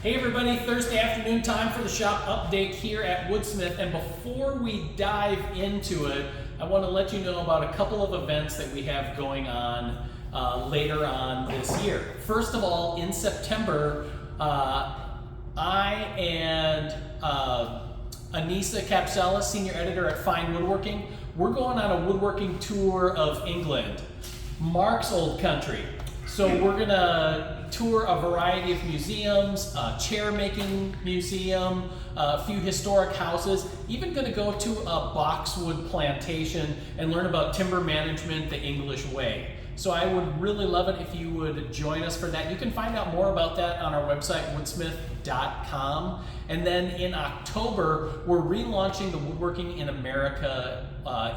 Hey everybody, Thursday afternoon time for the shop update here at Woodsmith, and before we dive into it, I want to let you know about a couple of events that we have going on later on this year. First of all, in September, I and Anissa Capsella, senior editor at Fine Woodworking, we're going on a woodworking tour of England, Mark's old country. So we're gonna tour a variety of museums, chair making museum, a few historic houses, even gonna go to a boxwood plantation and learn about timber management the English way. So I would really love it if you would join us for that. You can find out more about that on our website, woodsmith.com. And then in October, we're relaunching the Woodworking in America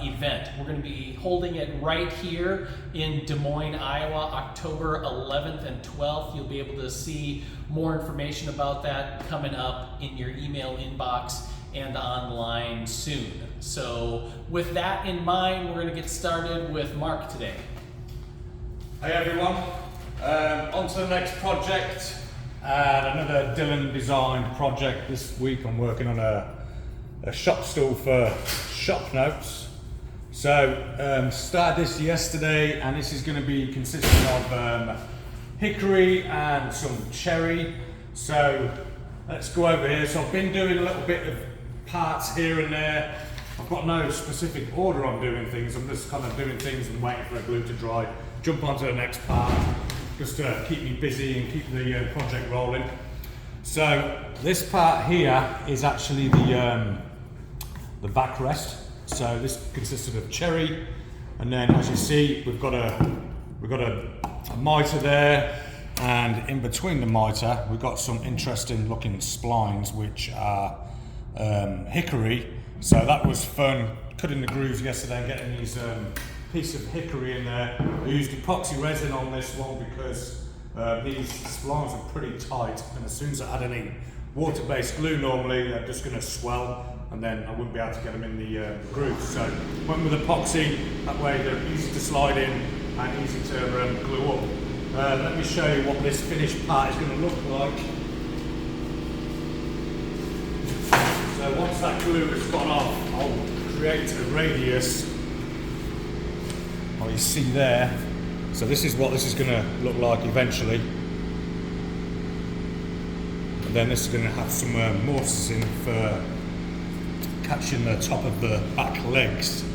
event. We're going to be holding it right here in Des Moines, Iowa, October 11th and 12th. You'll be able to see more information about that coming up in your email inbox and online soon. So with that in mind, we're going to get started with Mark today. Hey everyone, on to the next project, another Dylan designed project. This week I'm working on a shop stool for shop notes. So started this yesterday, and this is going to be consisting of hickory and some cherry. So let's go over here. So I've been doing a little bit of parts here and there. I've got no specific order I'm doing things. I'm just kind of doing things and waiting for a glue to dry. Jump onto the next part, just to keep me busy and keep the project rolling. So this part here is actually the backrest. So this consisted of cherry, and then as you see, we've got a mitre there, and in between the mitre, we've got some interesting looking splines which are hickory. So that was fun, cutting the grooves yesterday and getting these piece of hickory in there. I used epoxy resin on this one because these splines are pretty tight, and as soon as I add any water-based glue normally, they're just going to swell, and then I wouldn't be able to get them in the grooves. So went with epoxy, that way they're easy to slide in and easy to glue up. Let me show you what this finished part is going to look like. So once that glue has gone off, I'll create a radius. You see there, so this is what this is going to look like eventually, and then this is going to have some mortise in for catching the top of the back legs.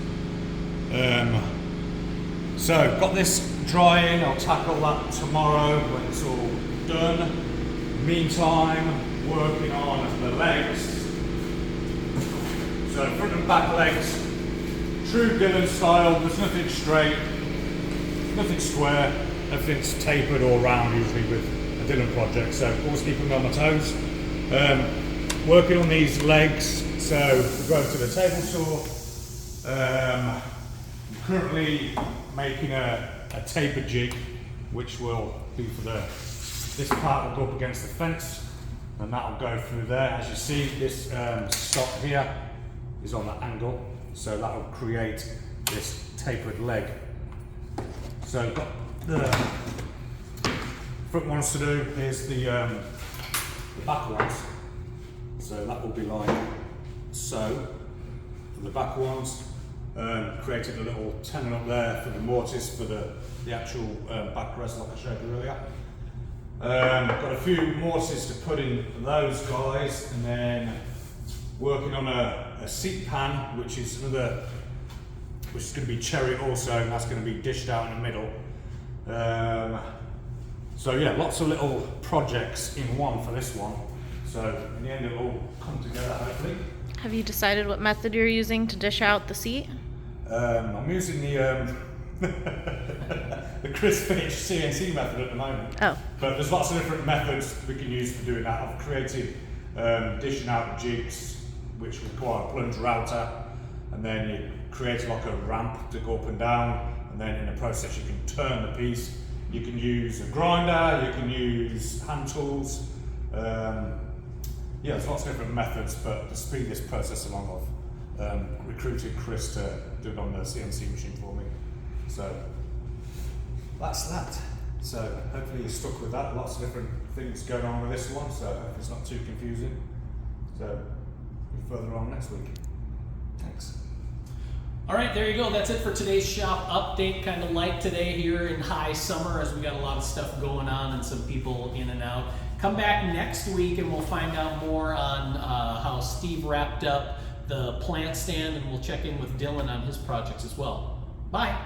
So got this drying. I'll tackle that tomorrow when it's all done. Meantime, working on the legs. So front and back legs, true Dylan style. There's nothing straight, nothing square, everything's tapered or round usually with a Dylan project, so always keeping me on my toes. Working on these legs, so we go to the table saw. I'm currently making a taper jig, which will be for this part will go up against the fence, and that will go through there. As you see, this stop here is on that angle, so that will create this tapered leg. So got the front ones to do, here's the back ones. So that will be like so. For the back ones, created a little tenon up there for the mortise for the actual backrest like I showed you earlier. Got a few mortises to put in those guys, and then working on a seat pan, which is going to be cherry also, and that's going to be dished out in the middle. So yeah, lots of little projects in one for this one. So in the end it'll all come together hopefully. Have you decided what method you're using to dish out the seat? I'm using the the crisp finish CNC method at the moment. Oh. But there's lots of different methods we can use for doing that. I've created dishing out jigs which require a plunge router, and then you create like a ramp to go up and down, and then in the process you can turn the piece. You can use a grinder, you can use hand tools. Yeah, there's lots of different methods, but to speed this process along, I've recruited Chris to do it on the CNC machine for me. So that's that. So hopefully you're stuck with that. Lots of different things going on with this one, so it's not too confusing. So further on next week. Thanks. All right, there you go. That's it for today's shop update. Kind of light today here in high summer as we got a lot of stuff going on and some people in and out. Come back next week and we'll find out more on how Steve wrapped up the plant stand, and we'll check in with Dylan on his projects as well. Bye.